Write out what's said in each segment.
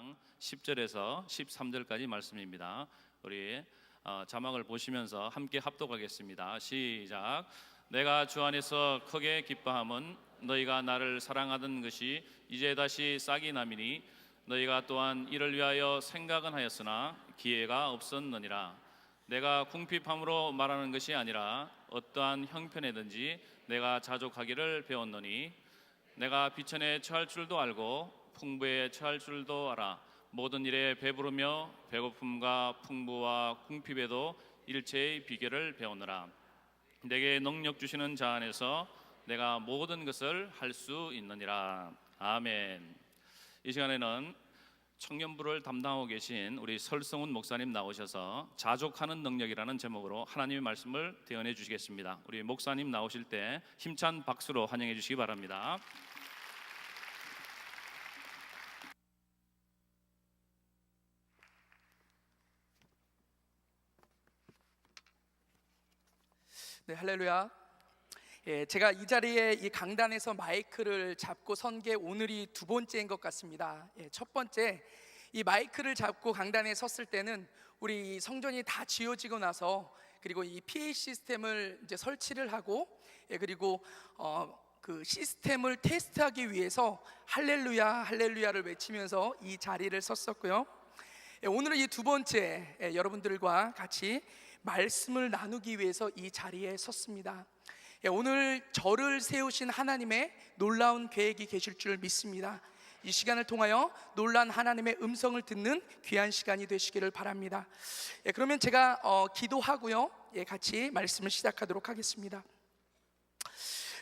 4장 10절에서 13절까지 말씀입니다. 우리 자막을 보시면서 함께 합독하겠습니다. 시작. 내가 주 안에서 크게 기뻐함은 너희가 나를 사랑하던 것이 이제 다시 싹이 나미니 너희가 또한 이를 위하여 생각은 하였으나 기회가 없었느니라. 내가 궁핍함으로 말하는 것이 아니라 어떠한 형편에든지 내가 자족하기를 배웠노니 내가 비천에 처할 줄도 알고 풍부에 처할 줄도 알아. 모든 일에 배부르며 배고픔과 풍부와 궁핍에도 일체의 비결을 배우느라. 내게 능력 주시는 자 안에서 내가 모든 것을 할 수 있느니라. 아멘. 이 시간에는 청년부를 담당하고 계신 우리 설성훈 목사님 나오셔서 자족하는 능력이라는 제목으로 하나님의 말씀을 대언해 주시겠습니다. 우리 목사님 나오실 때 힘찬 박수로 환영해 주시기 바랍니다. 네, 할렐루야. 제가 이 자리에 이 강단에서 마이크를 잡고 선 게 오늘이 두 번째인 것 같습니다. 첫 번째, 이 마이크를 잡고 강단에 섰을 때는 우리 성전이 다 지어지고 나서 그리고 이 PA 시스템을 이제 설치를 하고 그리고 그 시스템을 테스트하기 위해서 할렐루야 할렐루야를 외치면서 이 자리를 섰었고요. 오늘은 이 두 번째, 여러분들과 같이 말씀을 나누기 위해서 이 자리에 섰습니다. 오늘 저를 세우신 하나님의 놀라운 계획이 계실 줄 믿습니다. 이 시간을 통하여 놀란 하나님의 음성을 듣는 귀한 시간이 되시기를 바랍니다. 그러면 제가 기도하고요, 같이 말씀을 시작하도록 하겠습니다.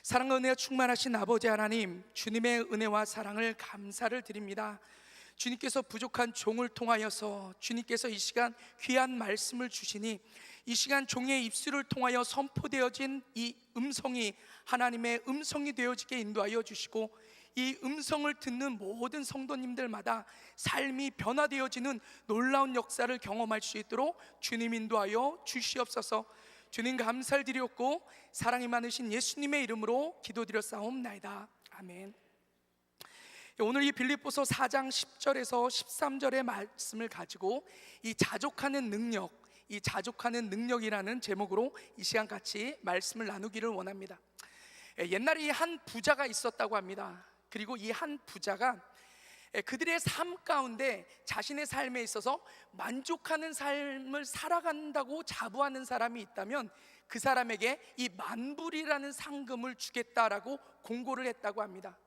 사랑과 은혜가 충만하신 아버지 하나님, 주님의 은혜와 사랑을 감사를 드립니다. 주님께서 부족한 종을 통하여서 주님께서 이 시간 귀한 말씀을 주시니 이 시간 종의 입술을 통하여 선포되어진 이 음성이 하나님의 음성이 되어지게 인도하여 주시고 이 음성을 듣는 모든 성도님들마다 삶이 변화되어지는 놀라운 역사를 경험할 수 있도록 주님 인도하여 주시옵소서. 주님 감사를 드렸고 사랑이 많으신 예수님의 이름으로 기도드렸사옵나이다. 아멘. 오늘 이 빌립보서 4장 10절에서 13절의 말씀을 가지고 이 자족하는 능력, 이 자족하는 능력이라는 제목으로 이 시간 같이 말씀을 나누기를 원합니다. 옛날에 한 부자가 있었다고 합니다. 그리고 이 한 부자가 그들의 삶 가운데 자신의 삶에 있어서 만족하는 삶을 살아간다고 자부하는 사람이 있다면 그 사람에게 이 만불이라는 상금을 주겠다라고 공고를 했다고 합니다.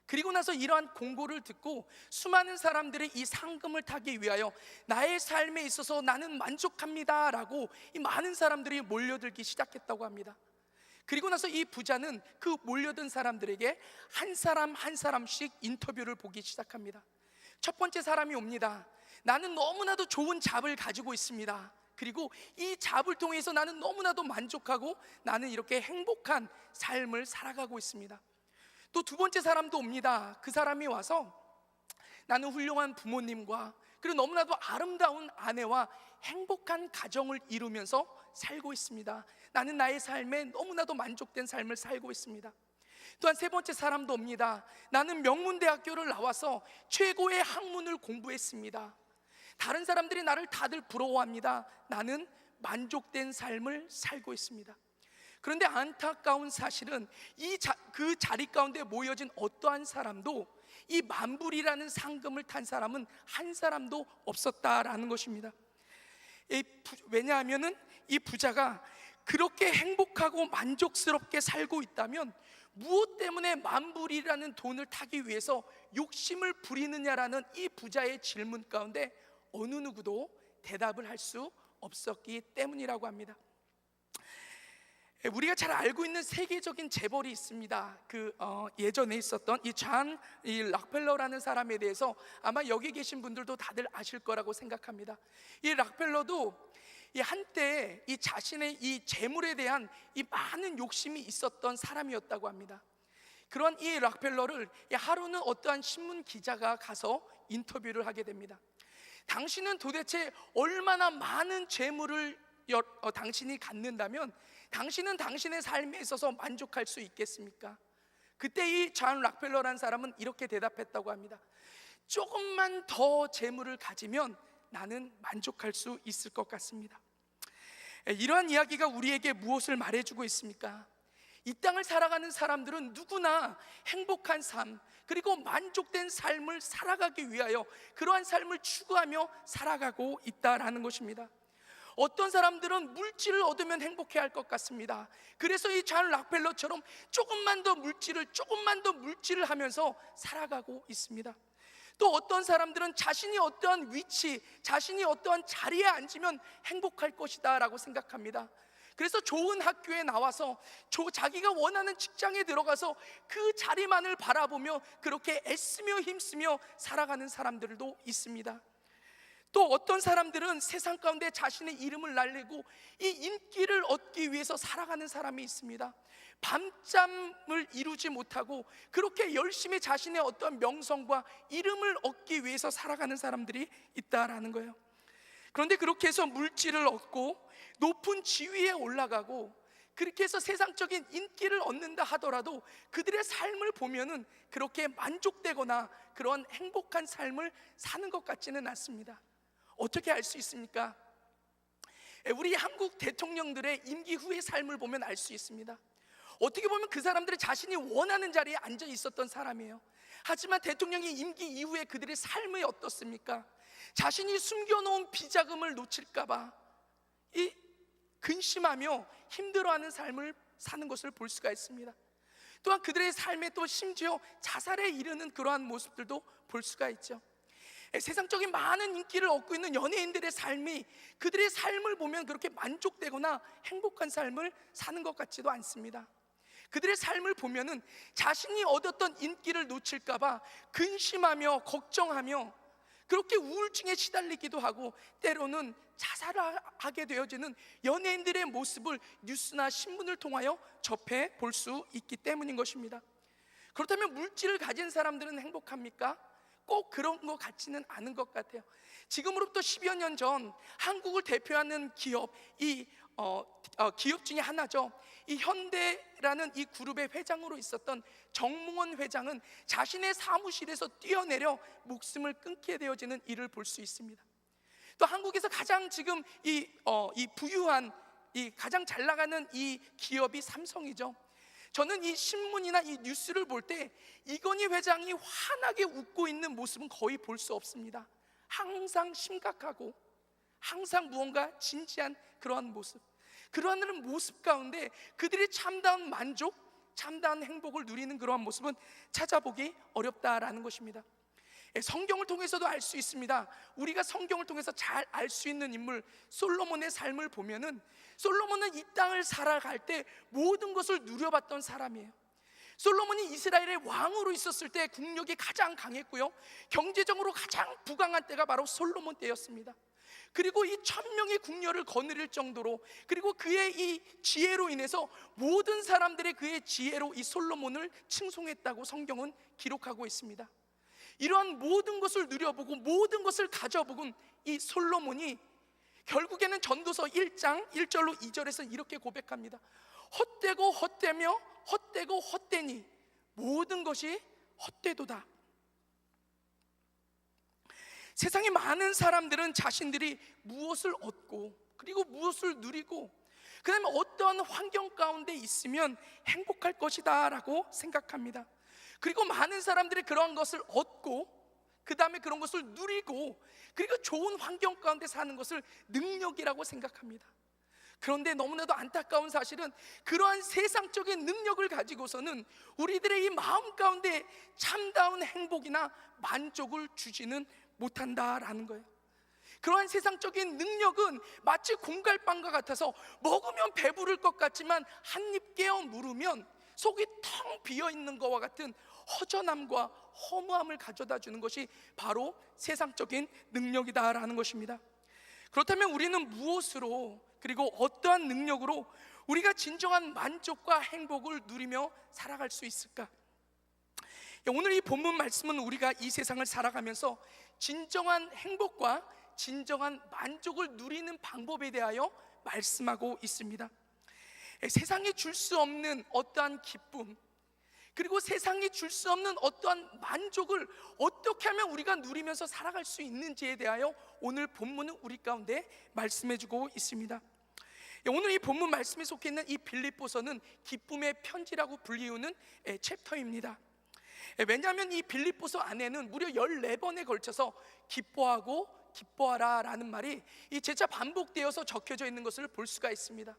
그리고 나서 이러한 공고를 듣고 수많은 사람들이 이 상금을 타기 위하여 나의 삶에 있어서 나는 만족합니다 라고 이 많은 사람들이 몰려들기 시작했다고 합니다. 그리고 나서 이 부자는 그 몰려든 사람들에게 한 사람 한 사람씩 인터뷰를 보기 시작합니다. 첫 번째 사람이 옵니다. 나는 너무나도 좋은 잡을 가지고 있습니다. 그리고 이 잡을 통해서 나는 너무나도 만족하고 나는 이렇게 행복한 삶을 살아가고 있습니다. 또 두 번째 사람도 옵니다. 그 사람이 와서 나는 훌륭한 부모님과 그리고 너무나도 아름다운 아내와 행복한 가정을 이루면서 살고 있습니다. 나는 나의 삶에 너무나도 만족된 삶을 살고 있습니다. 또한 세 번째 사람도 옵니다. 나는 명문대학교를 나와서 최고의 학문을 공부했습니다. 다른 사람들이 나를 다들 부러워합니다. 나는 만족된 삶을 살고 있습니다. 그런데 안타까운 사실은 그 자리 가운데 모여진 어떠한 사람도 이 만불이라는 상금을 탄 사람은 한 사람도 없었다라는 것입니다. 왜냐하면 이 부자가 그렇게 행복하고 만족스럽게 살고 있다면 무엇 때문에 만불이라는 돈을 타기 위해서 욕심을 부리느냐라는 이 부자의 질문 가운데 어느 누구도 대답을 할 수 없었기 때문이라고 합니다. 우리가 잘 알고 있는 세계적인 재벌이 있습니다. 예전에 있었던 이 락펠러라는 사람에 대해서 아마 여기 계신 분들도 다들 아실 거라고 생각합니다. 이 락펠러도 한때 이 자신의 이 재물에 대한 이 많은 욕심이 있었던 사람이었다고 합니다. 그런 이 락펠러를 하루는 어떠한 신문 기자가 가서 인터뷰를 하게 됩니다. 당신은 도대체 얼마나 많은 재물을 당신이 갖는다면 당신은 당신의 삶에 있어서 만족할 수 있겠습니까? 그때 이 존 락펠러라는 사람은 이렇게 대답했다고 합니다. 조금만 더 재물을 가지면 나는 만족할 수 있을 것 같습니다. 이러한 이야기가 우리에게 무엇을 말해주고 있습니까? 이 땅을 살아가는 사람들은 누구나 행복한 삶, 그리고 만족된 삶을 살아가기 위하여 그러한 삶을 추구하며 살아가고 있다라는 것입니다. 어떤 사람들은 물질을 얻으면 행복해할 것 같습니다. 그래서 이 존 락펠러처럼 조금만 더 물질을 하면서 살아가고 있습니다. 또 어떤 사람들은 자신이 어떠한 위치, 자신이 어떠한 자리에 앉으면 행복할 것이다 라고 생각합니다. 그래서 좋은 학교에 나와서 자기가 원하는 직장에 들어가서 그 자리만을 바라보며 그렇게 애쓰며 힘쓰며 살아가는 사람들도 있습니다. 또 어떤 사람들은 세상 가운데 자신의 이름을 날리고 이 인기를 얻기 위해서 살아가는 사람이 있습니다. 밤잠을 이루지 못하고 그렇게 열심히 자신의 어떤 명성과 이름을 얻기 위해서 살아가는 사람들이 있다라는 거예요. 그런데 그렇게 해서 물질을 얻고 높은 지위에 올라가고 그렇게 해서 세상적인 인기를 얻는다 하더라도 그들의 삶을 보면은 그렇게 만족되거나 그런 행복한 삶을 사는 것 같지는 않습니다. 어떻게 알 수 있습니까? 우리 한국 대통령들의 임기 후의 삶을 보면 알 수 있습니다. 어떻게 보면 그 사람들이 자신이 원하는 자리에 앉아 있었던 사람이에요. 하지만 대통령이 임기 이후에 그들의 삶이 어떻습니까? 자신이 숨겨놓은 비자금을 놓칠까봐 이 근심하며 힘들어하는 삶을 사는 것을 볼 수가 있습니다. 또한 그들의 삶에 또 심지어 자살에 이르는 그러한 모습들도 볼 수가 있죠. 세상적인 많은 인기를 얻고 있는 연예인들의 삶이 그들의 삶을 보면 그렇게 만족되거나 행복한 삶을 사는 것 같지도 않습니다. 그들의 삶을 보면은 자신이 얻었던 인기를 놓칠까봐 근심하며 걱정하며 그렇게 우울증에 시달리기도 하고 때로는 자살하게 되어지는 연예인들의 모습을 뉴스나 신문을 통하여 접해 볼 수 있기 때문인 것입니다. 그렇다면 물질을 가진 사람들은 행복합니까? 꼭 그런 것 같지는 않은 것 같아요. 지금으로부터 10여 년 전 한국을 대표하는 기업, 기업 중에 하나죠. 이 현대라는 이 그룹의 회장으로 있었던 정몽원 회장은 자신의 사무실에서 뛰어내려 목숨을 끊게 되어지는 일을 볼 수 있습니다. 또 한국에서 가장 지금 이 부유한 가장 잘 나가는 이 기업이 삼성이죠. 저는 이 신문이나 이 뉴스를 볼 때 이건희 회장이 환하게 웃고 있는 모습은 거의 볼 수 없습니다. 항상 심각하고 항상 무언가 진지한 그러한 모습, 그러한 모습 가운데 그들이 참다운 만족, 참다운 행복을 누리는 그러한 모습은 찾아보기 어렵다라는 것입니다. 성경을 통해서도 알 수 있습니다. 우리가 성경을 통해서 잘 알 수 있는 인물 솔로몬의 삶을 보면은 솔로몬은 이 땅을 살아갈 때 모든 것을 누려봤던 사람이에요. 솔로몬이 이스라엘의 왕으로 있었을 때 국력이 가장 강했고요, 경제적으로 가장 부강한 때가 바로 솔로몬 때였습니다. 그리고 이 1000명의 궁녀를 거느릴 정도로, 그리고 그의 이 지혜로 인해서 모든 사람들의 그의 지혜로 이 솔로몬을 칭송했다고 성경은 기록하고 있습니다. 이러한 모든 것을 누려보고 모든 것을 가져보고 이 솔로몬이 결국에는 전도서 1장 1절로 2절에서 이렇게 고백합니다. 헛되고 헛되며 헛되고 헛되니 모든 것이 헛되도다. 세상에 많은 사람들은 자신들이 무엇을 얻고 그리고 무엇을 누리고 그 다음에 어떠한 환경 가운데 있으면 행복할 것이다 라고 생각합니다. 그리고 많은 사람들이 그러한 것을 얻고 그 다음에 그런 것을 누리고 그리고 좋은 환경 가운데 사는 것을 능력이라고 생각합니다. 그런데 너무나도 안타까운 사실은 그러한 세상적인 능력을 가지고서는 우리들의 이 마음 가운데 참다운 행복이나 만족을 주지는 못한다라는 거예요. 그러한 세상적인 능력은 마치 공갈빵과 같아서 먹으면 배부를 것 같지만 한 입 깨어 물으면 속이 텅 비어있는 것과 같은 허전함과 허무함을 가져다 주는 것이 바로 세상적인 능력이다라는 것입니다. 그렇다면 우리는 무엇으로 그리고 어떠한 능력으로 우리가 진정한 만족과 행복을 누리며 살아갈 수 있을까? 오늘 이 본문 말씀은 우리가 이 세상을 살아가면서 진정한 행복과 진정한 만족을 누리는 방법에 대하여 말씀하고 있습니다. 세상에 줄 수 없는 어떠한 기쁨, 그리고 세상이 줄 수 없는 어떠한 만족을 어떻게 하면 우리가 누리면서 살아갈 수 있는지에 대하여 오늘 본문은 우리 가운데 말씀해주고 있습니다. 오늘 이 본문 말씀에 속해 있는 이 빌립보서는 기쁨의 편지라고 불리우는 챕터입니다. 왜냐하면 이 빌립보서 안에는 무려 14번에 걸쳐서 기뻐하고 기뻐하라 라는 말이 이 재차 반복되어서 적혀져 있는 것을 볼 수가 있습니다.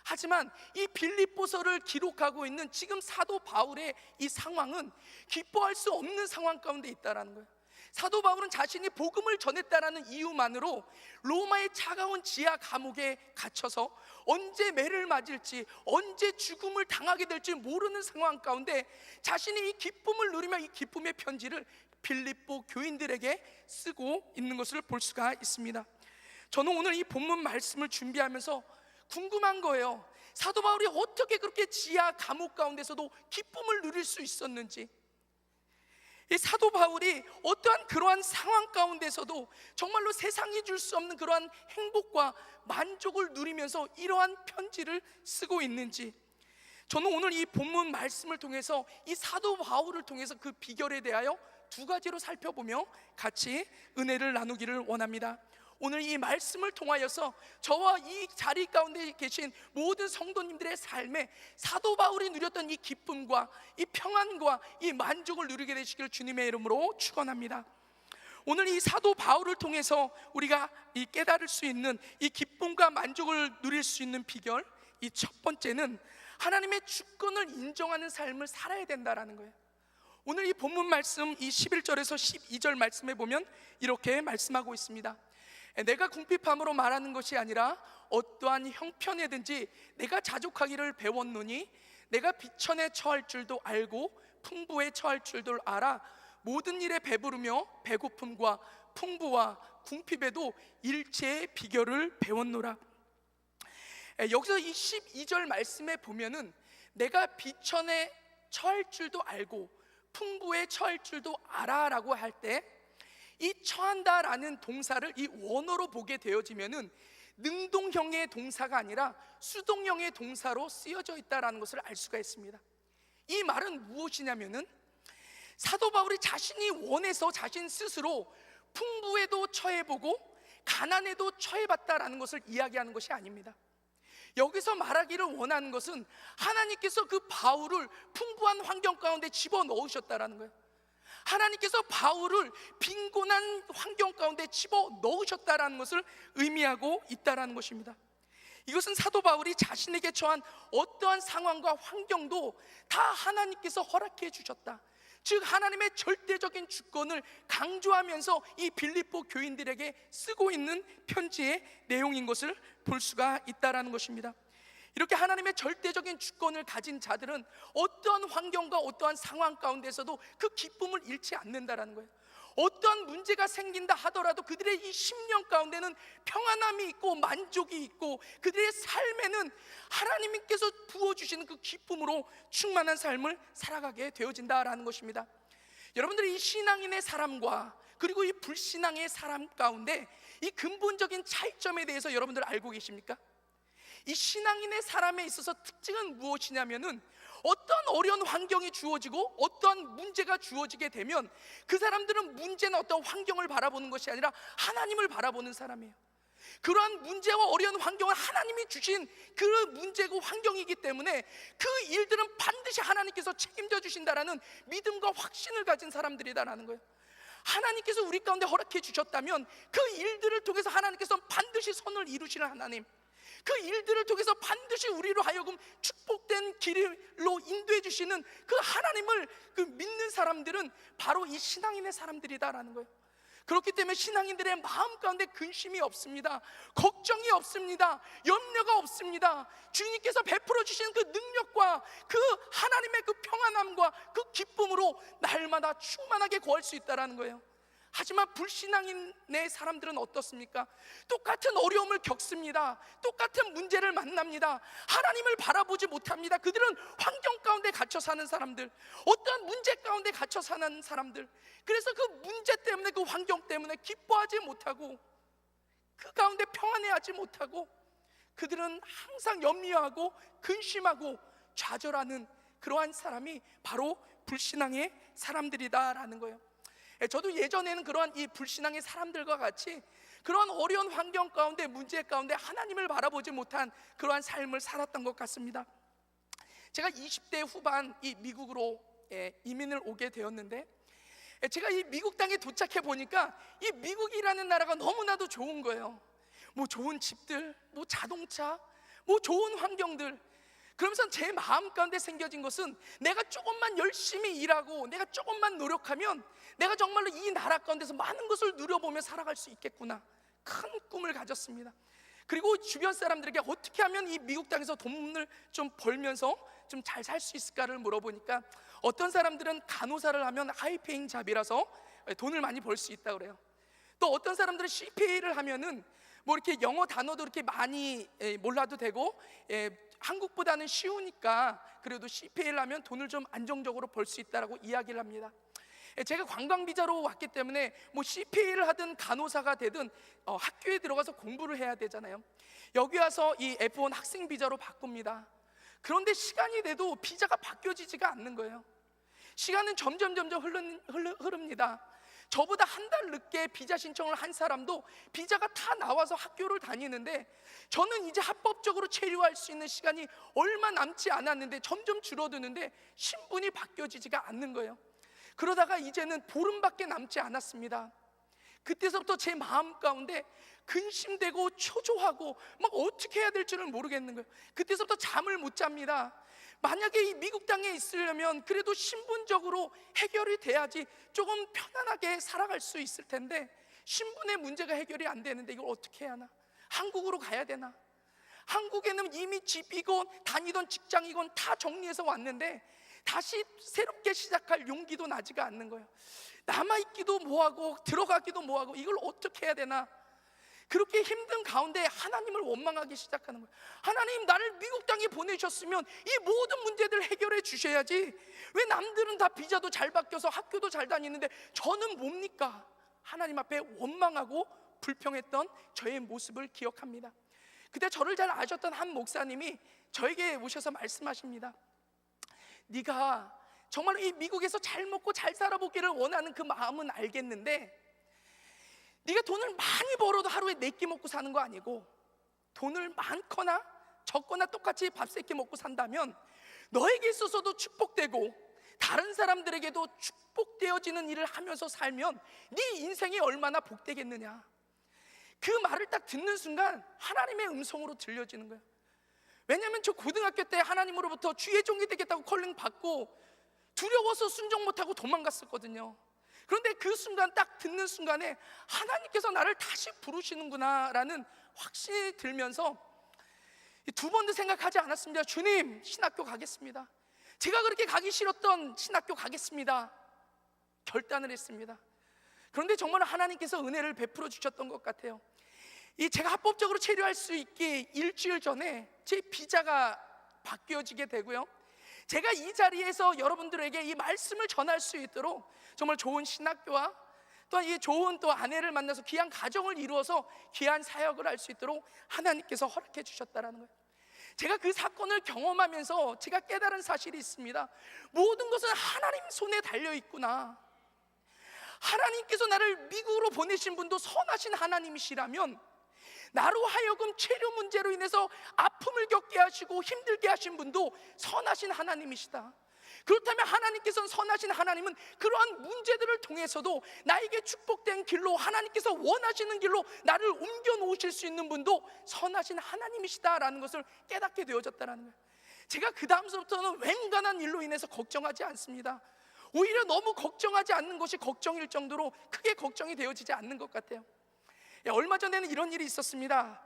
하지만 이 빌립보서를 기록하고 있는 지금 사도 바울의 이 상황은 기뻐할 수 없는 상황 가운데 있다라는 거예요. 사도 바울은 자신이 복음을 전했다라는 이유만으로 로마의 차가운 지하 감옥에 갇혀서 언제 매를 맞을지, 언제 죽음을 당하게 될지 모르는 상황 가운데 자신이 이 기쁨을 누리며 이 기쁨의 편지를 빌립보 교인들에게 쓰고 있는 것을 볼 수가 있습니다. 저는 오늘 이 본문 말씀을 준비하면서 궁금한 거예요. 사도 바울이 어떻게 그렇게 지하 감옥 가운데서도 기쁨을 누릴 수 있었는지, 이 사도 바울이 어떠한 그러한 상황 가운데서도 정말로 세상이 줄 수 없는 그러한 행복과 만족을 누리면서 이러한 편지를 쓰고 있는지, 저는 오늘 이 본문 말씀을 통해서 이 사도 바울을 통해서 그 비결에 대하여 두 가지로 살펴보며 같이 은혜를 나누기를 원합니다. 오늘 이 말씀을 통하여서 저와 이 자리 가운데 계신 모든 성도님들의 삶에 사도 바울이 누렸던 이 기쁨과 이 평안과 이 만족을 누리게 되시기를 주님의 이름으로 축원합니다. 오늘 이 사도 바울을 통해서 우리가 이 깨달을 수 있는 이 기쁨과 만족을 누릴 수 있는 비결, 이 첫 번째는 하나님의 주권을 인정하는 삶을 살아야 된다라는 거예요. 오늘 이 본문 말씀 이 11절에서 12절 말씀에 보면 이렇게 말씀하고 있습니다. 내가 궁핍함으로 말하는 것이 아니라 어떠한 형편에든지 내가 자족하기를 배웠노니 내가 비천에 처할 줄도 알고 풍부에 처할 줄도 알아 모든 일에 배부르며 배고픔과 풍부와 궁핍에도 일체의 비결을 배웠노라. 여기서 이 12절 말씀에 보면은 내가 비천에 처할 줄도 알고 풍부에 처할 줄도 알아 라고 할 때 이 처한다라는 동사를 이 원어로 보게 되어지면은 능동형의 동사가 아니라 수동형의 동사로 쓰여져 있다라는 것을 알 수가 있습니다. 이 말은 무엇이냐면은 사도 바울이 자신이 원해서 자신 스스로 풍부에도 처해보고 가난에도 처해봤다라는 것을 이야기하는 것이 아닙니다. 여기서 말하기를 원하는 것은 하나님께서 그 바울을 풍부한 환경 가운데 집어넣으셨다라는 거예요. 하나님께서 바울을 빈곤한 환경 가운데 집어넣으셨다라는 것을 의미하고 있다라는 것입니다. 이것은 사도 바울이 자신에게 처한 어떠한 상황과 환경도 다 하나님께서 허락해 주셨다, 즉 하나님의 절대적인 주권을 강조하면서 이 빌립보 교인들에게 쓰고 있는 편지의 내용인 것을 볼 수가 있다라는 것입니다. 이렇게 하나님의 절대적인 주권을 가진 자들은 어떠한 환경과 어떠한 상황 가운데서도 그 기쁨을 잃지 않는다라는 거예요. 어떠한 문제가 생긴다 하더라도 그들의 이 심령 가운데는 평안함이 있고 만족이 있고 그들의 삶에는 하나님께서 부어주시는 그 기쁨으로 충만한 삶을 살아가게 되어진다라는 것입니다. 여러분들이 이 신앙인의 사람과 그리고 이 불신앙의 사람 가운데 이 근본적인 차이점에 대해서 여러분들 알고 계십니까? 이 신앙인의 사람에 있어서 특징은 무엇이냐면은 어떤 어려운 환경이 주어지고 어떠한 문제가 주어지게 되면 그 사람들은 문제나 어떤 환경을 바라보는 것이 아니라 하나님을 바라보는 사람이에요. 그러한 문제와 어려운 환경은 하나님이 주신 그 문제고 환경이기 때문에 그 일들은 반드시 하나님께서 책임져 주신다라는 믿음과 확신을 가진 사람들이다라는 거예요. 하나님께서 우리 가운데 허락해 주셨다면 그 일들을 통해서 하나님께서 반드시 선을 이루시는 하나님, 그 일들을 통해서 반드시 우리로 하여금 축복된 길로 인도해 주시는 그 하나님을 그 믿는 사람들은 바로 이 신앙인의 사람들이다라는 거예요. 그렇기 때문에 신앙인들의 마음 가운데 근심이 없습니다. 걱정이 없습니다. 염려가 없습니다. 주님께서 베풀어 주시는 그 능력과 그 하나님의 그 평안함과 그 기쁨으로 날마다 충만하게 거할 수 있다라는 거예요. 하지만 불신앙인의 사람들은 어떻습니까? 똑같은 어려움을 겪습니다. 똑같은 문제를 만납니다. 하나님을 바라보지 못합니다. 그들은 환경 가운데 갇혀 사는 사람들, 어떤 문제 가운데 갇혀 사는 사람들, 그래서 그 문제 때문에 그 환경 때문에 기뻐하지 못하고 그 가운데 평안해하지 못하고 그들은 항상 염려하고 근심하고 좌절하는 그러한 사람이 바로 불신앙의 사람들이다라는 거예요. 저도 예전에는 그러한 이 불신앙의 사람들과 같이 그러한 어려운 환경 가운데, 문제 가운데 하나님을 바라보지 못한 그러한 삶을 살았던 것 같습니다. 제가 20대 후반 이 미국으로 이민을 오게 되었는데, 제가 이 미국 땅에 도착해 보니까 이 미국이라는 나라가 너무나도 좋은 거예요. 뭐 좋은 집들, 뭐 자동차, 뭐 좋은 환경들. 그러면서 제 마음 가운데 생겨진 것은 내가 조금만 열심히 일하고 내가 조금만 노력하면 내가 정말로 이 나라 가운데서 많은 것을 누려보며 살아갈 수 있겠구나, 큰 꿈을 가졌습니다. 그리고 주변 사람들에게 어떻게 하면 이 미국 땅에서 돈을 좀 벌면서 좀 잘 살 수 있을까를 물어보니까 어떤 사람들은 간호사를 하면 하이페잉 잡이라서 돈을 많이 벌 수 있다고 그래요. 또 어떤 사람들은 CPA를 하면은 뭐 이렇게 영어 단어도 이렇게 많이 몰라도 되고 한국보다는 쉬우니까 그래도 CPA를 하면 돈을 좀 안정적으로 벌 수 있다라고 이야기를 합니다. 제가 관광 비자로 왔기 때문에 뭐 CPA를 하든 간호사가 되든 학교에 들어가서 공부를 해야 되잖아요. 여기 와서 이 F1 학생 비자로 바꿉니다. 그런데 시간이 돼도 비자가 바뀌어지지가 않는 거예요. 시간은 점점 흐릅니다. 저보다 한 달 늦게 비자 신청을 한 사람도 비자가 다 나와서 학교를 다니는데, 저는 이제 합법적으로 체류할 수 있는 시간이 얼마 남지 않았는데 점점 줄어드는데 신분이 바뀌어지지가 않는 거예요. 그러다가 이제는 보름밖에 남지 않았습니다. 그때서부터 제 마음 가운데 근심되고 초조하고 막 어떻게 해야 될지를 모르겠는 거예요. 그때서부터 잠을 못 잡니다. 만약에 이 미국 땅에 있으려면 그래도 신분적으로 해결이 돼야지 조금 편안하게 살아갈 수 있을 텐데, 신분의 문제가 해결이 안 되는데 이걸 어떻게 해야 하나? 한국으로 가야 되나? 한국에는 이미 집이건 다니던 직장이건 다 정리해서 왔는데 다시 새롭게 시작할 용기도 나지가 않는 거예요. 남아있기도 뭐하고 들어가기도 뭐하고 이걸 어떻게 해야 되나? 그렇게 힘든 가운데 하나님을 원망하기 시작하는 거예요. 하나님, 나를 미국 땅에 보내셨으면 이 모든 문제들을 해결해 주셔야지, 왜 남들은 다 비자도 잘 바뀌어서 학교도 잘 다니는데 저는 뭡니까? 하나님 앞에 원망하고 불평했던 저의 모습을 기억합니다. 그때 저를 잘 아셨던 한 목사님이 저에게 오셔서 말씀하십니다. 네가 정말 이 미국에서 잘 먹고 잘 살아보기를 원하는 그 마음은 알겠는데, 네가 돈을 많이 벌어도 하루에 4끼 먹고 사는 거 아니고, 돈을 많거나 적거나 똑같이 밥 3끼 먹고 산다면 너에게 있어서도 축복되고 다른 사람들에게도 축복되어지는 일을 하면서 살면 네 인생이 얼마나 복되겠느냐. 그 말을 딱 듣는 순간 하나님의 음성으로 들려지는 거예요. 왜냐하면 저 고등학교 때 하나님으로부터 주의 종이 되겠다고 콜링 받고 두려워서 순종 못하고 도망갔었거든요. 그런데 그 순간, 딱 듣는 순간에 하나님께서 나를 다시 부르시는구나 라는 확신이 들면서 두 번도 생각하지 않았습니다. 주님, 신학교 가겠습니다. 제가 그렇게 가기 싫었던 신학교 가겠습니다. 결단을 했습니다. 그런데 정말 하나님께서 은혜를 베풀어 주셨던 것 같아요. 제가 합법적으로 체류할 수 있게 일주일 전에 제 비자가 바뀌어지게 되고요, 제가 이 자리에서 여러분들에게 이 말씀을 전할 수 있도록 정말 좋은 신학교와 또한 이 좋은 또 아내를 만나서 귀한 가정을 이루어서 귀한 사역을 할 수 있도록 하나님께서 허락해 주셨다는 거예요. 제가 그 사건을 경험하면서 제가 깨달은 사실이 있습니다. 모든 것은 하나님 손에 달려 있구나. 하나님께서 나를 미국으로 보내신 분도 선하신 하나님이시라면 나로 하여금 체류 문제로 인해서 아픔을 겪게 하시고 힘들게 하신 분도 선하신 하나님이시다. 그렇다면 하나님께서는, 선하신 하나님은 그러한 문제들을 통해서도 나에게 축복된 길로, 하나님께서 원하시는 길로 나를 옮겨 놓으실 수 있는 분도 선하신 하나님이시다라는 것을 깨닫게 되어졌다는 거예요. 제가 그 다음서부터는 웬간한 일로 인해서 걱정하지 않습니다. 오히려 너무 걱정하지 않는 것이 걱정일 정도로 크게 걱정이 되어지지 않는 것 같아요. 얼마 전에는 이런 일이 있었습니다.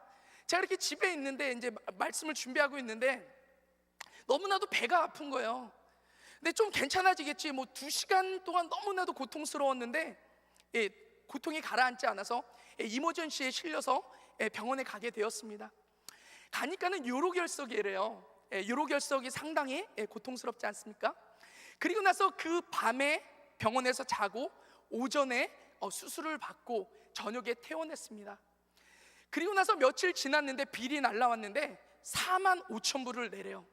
제가 이렇게 집에 있는데 이제 말씀을 준비하고 있는데 너무나도 배가 아픈 거예요. 근데 좀 괜찮아지겠지, 뭐 2시간 동안 너무나도 고통스러웠는데 고통이 가라앉지 않아서 이머전시에 실려서 병원에 가게 되었습니다. 가니까는 요로결석이래요. 요로결석이 상당히 고통스럽지 않습니까? 그리고 나서 그 밤에 병원에서 자고 오전에 수술을 받고 저녁에 퇴원했습니다. 그리고 나서 며칠 지났는데 빌이 날라왔는데 45,000불을 내래요.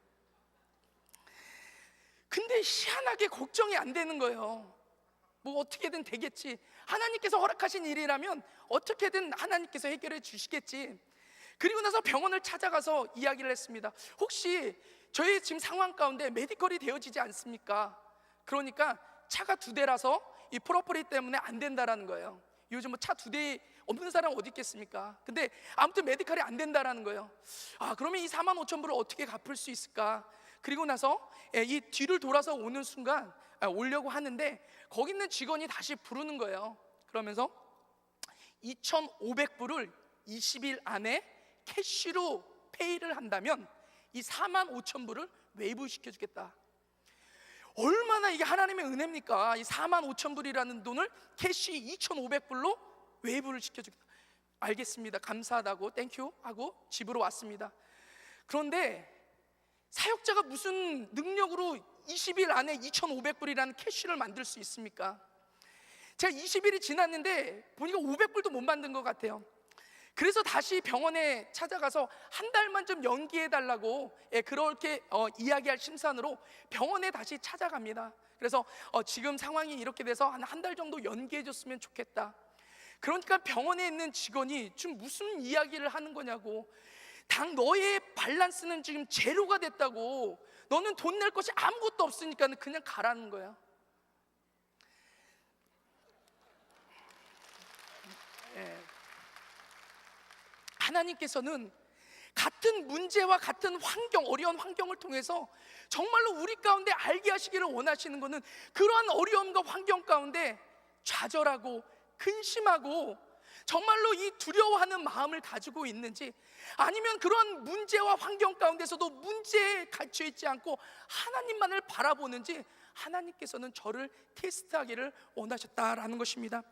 근데 희한하게 걱정이 안 되는 거예요. 뭐 어떻게든 되겠지, 하나님께서 허락하신 일이라면 어떻게든 하나님께서 해결해 주시겠지. 그리고 나서 병원을 찾아가서 이야기를 했습니다. 혹시 저희 지금 상황 가운데 메디컬이 되어지지 않습니까? 그러니까 차가 2대라서 이 프로퍼리 때문에 안 된다라는 거예요. 요즘 뭐 차 2대 없는 사람 어디 있겠습니까? 근데 아무튼 메디컬이 안 된다라는 거예요. 그러면 이 45,000불을 어떻게 갚을 수 있을까? 그리고 나서 이 뒤를 돌아서 오는 순간 오려고 하는데 거기 있는 직원이 다시 부르는 거예요. 그러면서 2,500불을 20일 안에 캐시로 페이를 한다면 이 45,000불을 웨이브 시켜주겠다. 얼마나 이게 하나님의 은혜입니까? 이 45,000불이라는 돈을 캐시 2,500불로 웨이브를 시켜주겠다. 알겠습니다, 감사하다고 땡큐 하고 집으로 왔습니다. 그런데 사역자가 무슨 능력으로 20일 안에 2,500불이라는 캐시를 만들 수 있습니까? 제가 20일이 지났는데 보니까 500불도 못 만든 것 같아요. 그래서 다시 병원에 찾아가서 한 달만 좀 연기해달라고 그렇게 이야기할 심산으로 병원에 다시 찾아갑니다. 그래서 지금 상황이 이렇게 돼서 한 달 정도 연기해줬으면 좋겠다. 그러니까 병원에 있는 직원이 지금 무슨 이야기를 하는 거냐고, 너의 밸런스는 지금 제로가 됐다고, 너는 돈 낼 것이 아무것도 없으니까 그냥 가라는 거야. 하나님께서는 같은 문제와 같은 환경, 어려운 환경을 통해서 정말로 우리 가운데 알게 하시기를 원하시는 것은 그러한 어려움과 환경 가운데 좌절하고 근심하고 정말로 이 두려워하는 마음을 가지고 있는지, 아니면 그런 문제와 환경 가운데서도 문제에 갇혀 있지 않고 하나님만을 바라보는지, 하나님께서는 저를 테스트하기를 원하셨다라는 것입니다.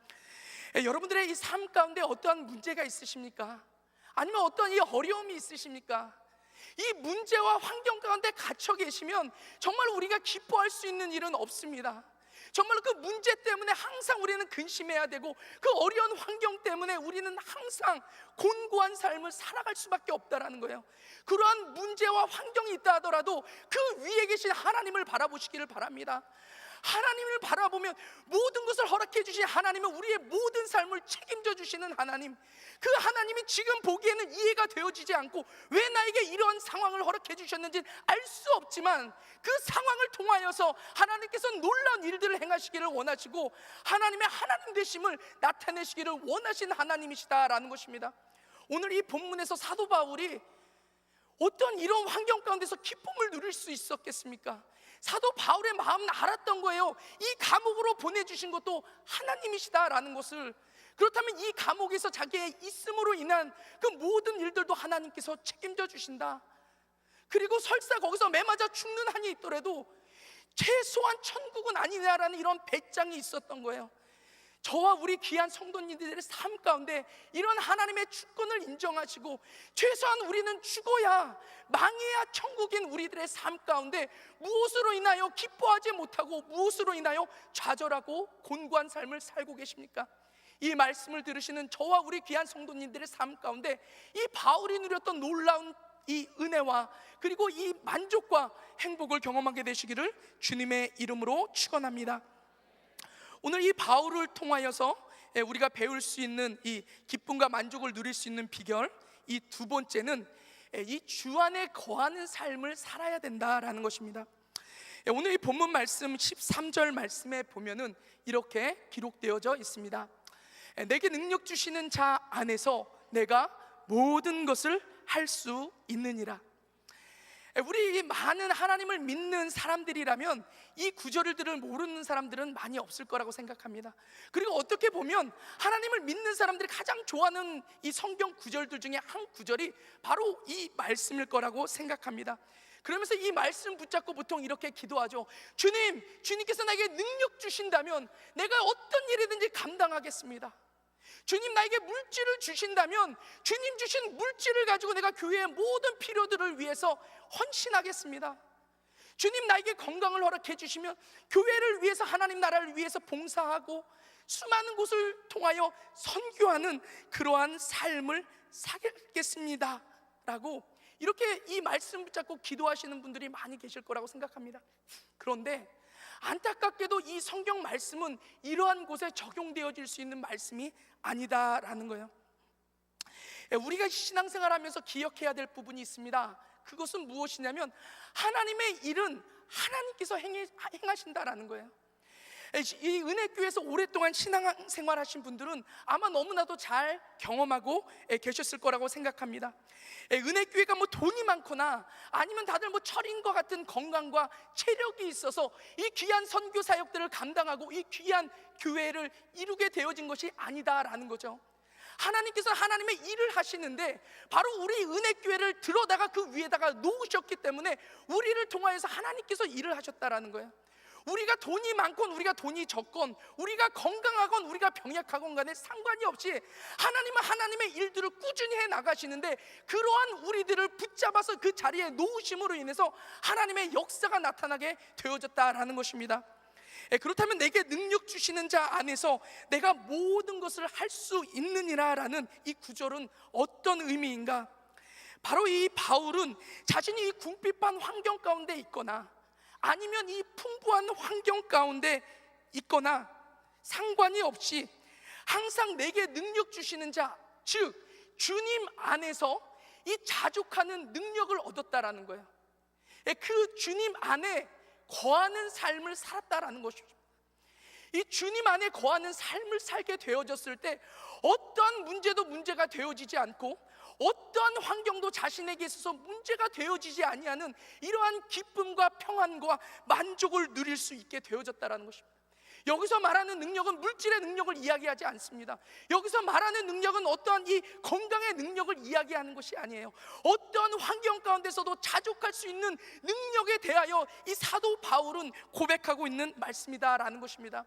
여러분들의 이 삶 가운데 어떠한 문제가 있으십니까? 아니면 어떤 이 어려움이 있으십니까? 이 문제와 환경 가운데 갇혀 계시면 정말 우리가 기뻐할 수 있는 일은 없습니다. 정말 그 문제 때문에 항상 우리는 근심해야 되고, 그 어려운 환경 때문에 우리는 항상 곤고한 삶을 살아갈 수밖에 없다라는 거예요. 그러한 문제와 환경이 있다 하더라도 그 위에 계신 하나님을 바라보시기를 바랍니다. 하나님을 바라보면 모든 것을 허락해 주신 하나님은 우리의 모든 삶을 책임져 주시는 하나님, 그 하나님이 지금 보기에는 이해가 되어지지 않고 왜 나에게 이런 상황을 허락해 주셨는지 알 수 없지만, 그 상황을 통하여서 하나님께서 놀라운 일들을 행하시기를 원하시고 하나님의 하나님 되심을 나타내시기를 원하신 하나님이시다라는 것입니다. 오늘 이 본문에서 사도 바울이 어떤 이런 환경 가운데서 기쁨을 누릴 수 있었겠습니까? 사도 바울의 마음은 알았던 거예요. 이 감옥으로 보내주신 것도 하나님이시다라는 것을. 그렇다면 이 감옥에서 자기의 있음으로 인한 그 모든 일들도 하나님께서 책임져 주신다. 그리고 설사 거기서 매맞아 죽는 한이 있더라도 최소한 천국은 아니냐라는 이런 배짱이 있었던 거예요. 저와 우리 귀한 성도님들의 삶 가운데 이런 하나님의 주권을 인정하시고, 최소한 우리는 죽어야 망해야 천국인 우리들의 삶 가운데 무엇으로 인하여 기뻐하지 못하고 무엇으로 인하여 좌절하고 곤고한 삶을 살고 계십니까? 이 말씀을 들으시는 저와 우리 귀한 성도님들의 삶 가운데 이 바울이 누렸던 놀라운 이 은혜와 그리고 이 만족과 행복을 경험하게 되시기를 주님의 이름으로 축원합니다. 오늘 이 바울을 통하여서 우리가 배울 수 있는 이 기쁨과 만족을 누릴 수 있는 비결, 이 두 번째는 이 주 안에 거하는 삶을 살아야 된다라는 것입니다. 오늘 이 본문 말씀 13절 말씀에 보면은 이렇게 기록되어져 있습니다. 내게 능력 주시는 자 안에서 내가 모든 것을 할 수 있느니라. 우리 많은 하나님을 믿는 사람들이라면 이 구절들을 모르는 사람들은 많이 없을 거라고 생각합니다. 그리고 어떻게 보면 하나님을 믿는 사람들이 가장 좋아하는 이 성경 구절들 중에 한 구절이 바로 이 말씀일 거라고 생각합니다. 그러면서 이 말씀 붙잡고 보통 이렇게 기도하죠. 주님께서 나에게 능력 주신다면 내가 어떤 일이든지 감당하겠습니다. 주님, 나에게 물질을 주신다면 주님 주신 물질을 가지고 내가 교회의 모든 필요들을 위해서 헌신하겠습니다. 주님, 나에게 건강을 허락해 주시면 교회를 위해서, 하나님 나라를 위해서 봉사하고 수많은 곳을 통하여 선교하는 그러한 삶을 살겠습니다 라고 이렇게 이 말씀 붙잡고 기도하시는 분들이 많이 계실 거라고 생각합니다. 그런데 안타깝게도 이 성경 말씀은 이러한 곳에 적용되어질 수 있는 말씀이 아니다라는 거예요. 우리가 신앙생활하면서 기억해야 될 부분이 있습니다. 그것은 무엇이냐면 하나님의 일은 하나님께서 행하신다라는 거예요. 이 은혜교회에서 오랫동안 신앙생활 하신 분들은 아마 너무나도 잘 경험하고 계셨을 거라고 생각합니다. 은혜교회가 뭐 돈이 많거나 아니면 다들 뭐 철인과 같은 건강과 체력이 있어서 이 귀한 선교 사역들을 감당하고 이 귀한 교회를 이루게 되어진 것이 아니다라는 거죠. 하나님께서 하나님의 일을 하시는데 바로 우리 은혜교회를 들어다가 그 위에다가 놓으셨기 때문에 우리를 통하여서 하나님께서 일을 하셨다라는 거예요. 우리가 돈이 많건 우리가 돈이 적건 우리가 건강하건 우리가 병약하건 간에 상관이 없이 하나님은 하나님의 일들을 꾸준히 해 나가시는데 그러한 우리들을 붙잡아서 그 자리에 놓으심으로 인해서 하나님의 역사가 나타나게 되어졌다라는 것입니다. 그렇다면 내게 능력 주시는 자 안에서 내가 모든 것을 할 수 있느니라라는 이 구절은 어떤 의미인가? 바로 이 바울은 자신이 이 궁핍한 환경 가운데 있거나 아니면 이 풍부한 환경 가운데 있거나 상관이 없이 항상 내게 능력 주시는 자, 즉 주님 안에서 이 자족하는 능력을 얻었다라는 거예요. 그 주님 안에 거하는 삶을 살았다라는 것이죠. 이 주님 안에 거하는 삶을 살게 되어졌을 때 어떠한 문제도 문제가 되어지지 않고 어떠한 환경도 자신에게 있어서 문제가 되어지지 아니하는 이러한 기쁨과 평안과 만족을 누릴 수 있게 되어졌다라는 것입니다. 여기서 말하는 능력은 물질의 능력을 이야기하지 않습니다. 여기서 말하는 능력은 어떠한 이 건강의 능력을 이야기하는 것이 아니에요. 어떠한 환경 가운데서도 자족할 수 있는 능력에 대하여 이 사도 바울은 고백하고 있는 말씀이다라는 것입니다.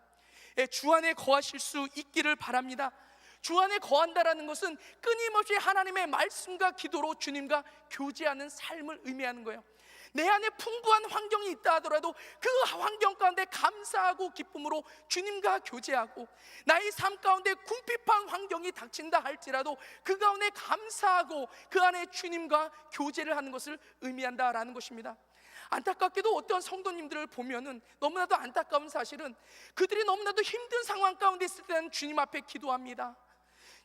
주 안에 거하실 수 있기를 바랍니다. 주 안에 거한다라는 것은 끊임없이 하나님의 말씀과 기도로 주님과 교제하는 삶을 의미하는 거예요. 내 안에 풍부한 환경이 있다 하더라도 그 환경 가운데 감사하고 기쁨으로 주님과 교제하고, 나의 삶 가운데 궁핍한 환경이 닥친다 할지라도 그 가운데 감사하고 그 안에 주님과 교제를 하는 것을 의미한다라는 것입니다. 안타깝게도 어떤 성도님들을 보면은 너무나도 안타까운 사실은 그들이 너무나도 힘든 상황 가운데 있을 때는 주님 앞에 기도합니다.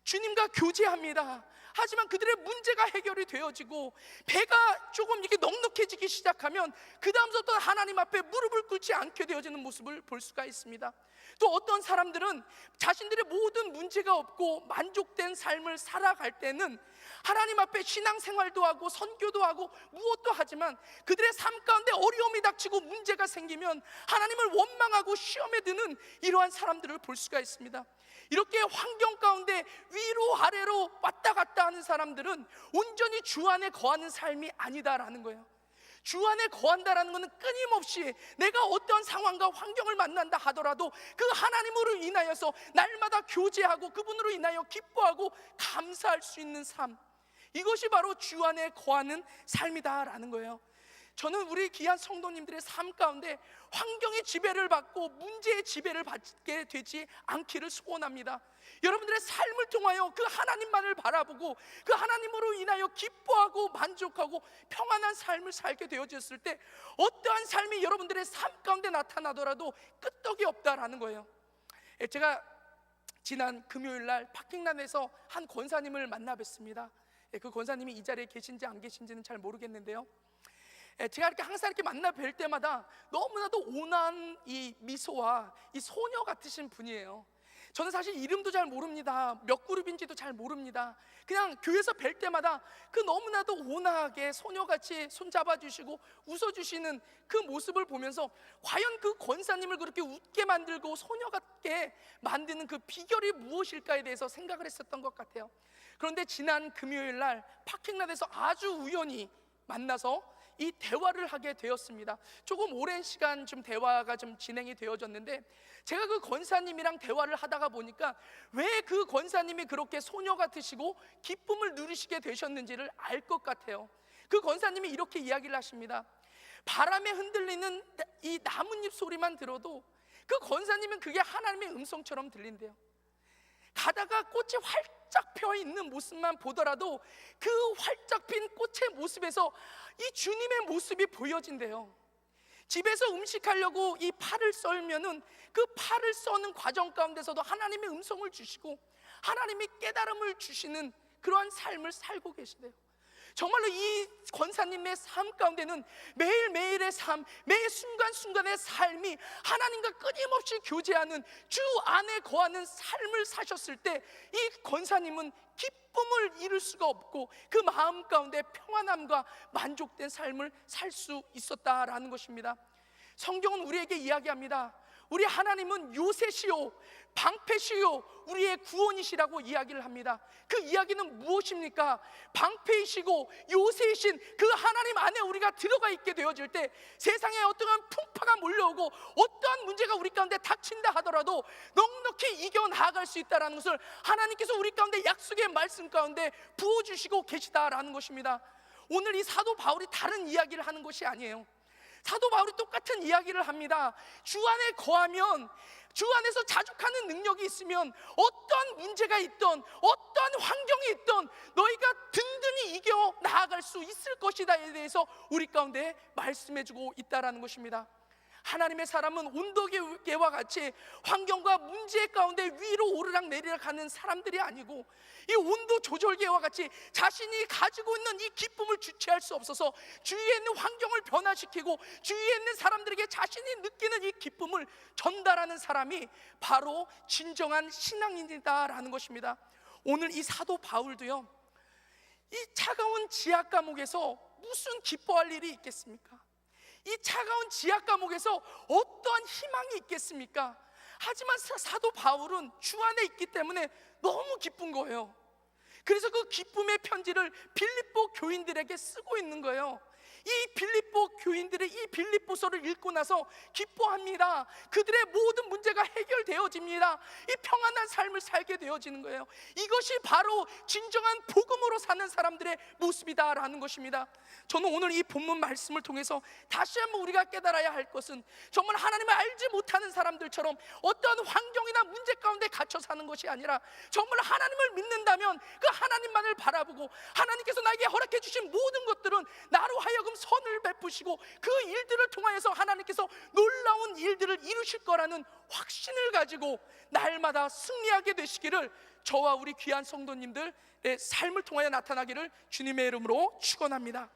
주님과 교제합니다. 하지만 그들의 문제가 해결이 되어지고 배가 조금 이렇게 넉넉해지기 시작하면 그 다음부터 하나님 앞에 무릎을 꿇지 않게 되어지는 모습을 볼 수가 있습니다. 또 어떤 사람들은 자신들의 모든 문제가 없고 만족된 삶을 살아갈 때는 하나님 앞에 신앙생활도 하고 선교도 하고 무엇도 하지만 그들의 삶 가운데 어려움이 닥치고 문제가 생기면 하나님을 원망하고 시험에 드는 이러한 사람들을 볼 수가 있습니다. 이렇게 환경 가운데 위로 아래로 왔다 갔다 하는 사람들은 온전히 주 안에 거하는 삶이 아니다라는 거예요. 주 안에 거한다라는 것은 끊임없이 내가 어떤 상황과 환경을 만난다 하더라도 그 하나님으로 인하여서 날마다 교제하고 그분으로 인하여 기뻐하고 감사할 수 있는 삶, 이것이 바로 주 안에 거하는 삶이다라는 거예요. 저는 우리 귀한 성도님들의 삶 가운데 환경의 지배를 받고 문제의 지배를 받게 되지 않기를 소원합니다. 여러분들의 삶을 통하여 그 하나님만을 바라보고 그 하나님으로 인하여 기뻐하고 만족하고 평안한 삶을 살게 되어졌을 때 어떠한 삶이 여러분들의 삶 가운데 나타나더라도 끄떡이 없다라는 거예요. 제가 지난 금요일 날 파킹란에서 한 권사님을 만나 뵀습니다. 그 권사님이 이 자리에 계신지 안 계신지는 잘 모르겠는데요, 제가 이렇게 항상 이렇게 만나 뵐 때마다 너무나도 온화한 이 미소와 이 소녀 같으신 분이에요. 저는 사실 이름도 잘 모릅니다. 몇 그룹인지도 잘 모릅니다. 그냥 교회에서 뵐 때마다 그 너무나도 온화하게 소녀같이 손잡아 주시고 웃어주시는 그 모습을 보면서 과연 그 권사님을 그렇게 웃게 만들고 소녀 같게 만드는 그 비결이 무엇일까에 대해서 생각을 했었던 것 같아요. 그런데 지난 금요일 날 파킹란에서 아주 우연히 만나서 이 대화를 하게 되었습니다. 조금 오랜 시간 좀 대화가 좀 진행이 되어졌는데 제가 그 권사님이랑 대화를 하다가 보니까 왜 그 권사님이 그렇게 소녀 같으시고 기쁨을 누리시게 되셨는지를 알 것 같아요. 그 권사님이 이렇게 이야기를 하십니다. 바람에 흔들리는 이 나뭇잎 소리만 들어도 그 권사님은 그게 하나님의 음성처럼 들린대요. 가다가 꽃이 활짝 펴 있는 모습만 보더라도 그 활짝 핀 꽃의 모습에서 이 주님의 모습이 보여진대요. 집에서 음식하려고 이 파를 썰면은 그 파를 써는 과정 가운데서도 하나님의 음성을 주시고 하나님의 깨달음을 주시는 그러한 삶을 살고 계시대요. 정말로 이 권사님의 삶 가운데는 매일매일의 삶, 매 순간순간의 삶이 하나님과 끊임없이 교제하는 주 안에 거하는 삶을 사셨을 때 이 권사님은 기쁨을 잃을 수가 없고 그 마음 가운데 평안함과 만족된 삶을 살 수 있었다라는 것입니다. 성경은 우리에게 이야기합니다. 우리 하나님은 요새시요 방패시요 우리의 구원이시라고 이야기를 합니다. 그 이야기는 무엇입니까? 방패이시고 요새이신 그 하나님 안에 우리가 들어가 있게 되어질 때 세상에 어떠한 풍파가 몰려오고 어떠한 문제가 우리 가운데 닥친다 하더라도 넉넉히 이겨나갈 수 있다는 것을 하나님께서 우리 가운데 약속의 말씀 가운데 부어주시고 계시다라는 것입니다. 오늘 이 사도 바울이 다른 이야기를 하는 것이 아니에요. 사도 바울이 똑같은 이야기를 합니다. 주 안에 거하면, 주 안에서 자족하는 능력이 있으면 어떤 문제가 있던 어떤 환경이 있던 너희가 든든히 이겨 나아갈 수 있을 것이다에 대해서 우리 가운데 말씀해주고 있다라는 것입니다. 하나님의 사람은 온도계와 같이 환경과 문제 가운데 위로 오르락 내리락 하는 사람들이 아니고 이 온도 조절계와 같이 자신이 가지고 있는 이 기쁨을 주체할 수 없어서 주위에 있는 환경을 변화시키고 주위에 있는 사람들에게 자신이 느끼는 이 기쁨을 전달하는 사람이 바로 진정한 신앙인이다라는 것입니다. 오늘 이 사도 바울도요, 이 차가운 지하 감옥에서 무슨 기뻐할 일이 있겠습니까? 이 차가운 지하 감옥에서 어떠한 희망이 있겠습니까? 하지만 사도 바울은 주 안에 있기 때문에 너무 기쁜 거예요. 그래서 그 기쁨의 편지를 빌립보 교인들에게 쓰고 있는 거예요. 이 빌립보 교인들의 이 빌립보서를 읽고 나서 기뻐합니다. 그들의 모든 문제가 해결되어집니다. 이 평안한 삶을 살게 되어지는 거예요. 이것이 바로 진정한 복음으로 사는 사람들의 모습이다라는 것입니다. 저는 오늘 이 본문 말씀을 통해서 다시 한번 우리가 깨달아야 할 것은 정말 하나님을 알지 못하는 사람들처럼 어떤 환경이나 문제 가운데 갇혀 사는 것이 아니라 정말 하나님을 믿는다면 그 하나님만을 바라보고 하나님께서 나에게 허락해 주신 모든 것들은 나로 하여금 선을 베푸시고 그 일들을 통하여서 하나님께서 놀라운 일들을 이루실 거라는 확신을 가지고 날마다 승리하게 되시기를 저와 우리 귀한 성도님들의 삶을 통하여 나타나기를 주님의 이름으로 축원합니다.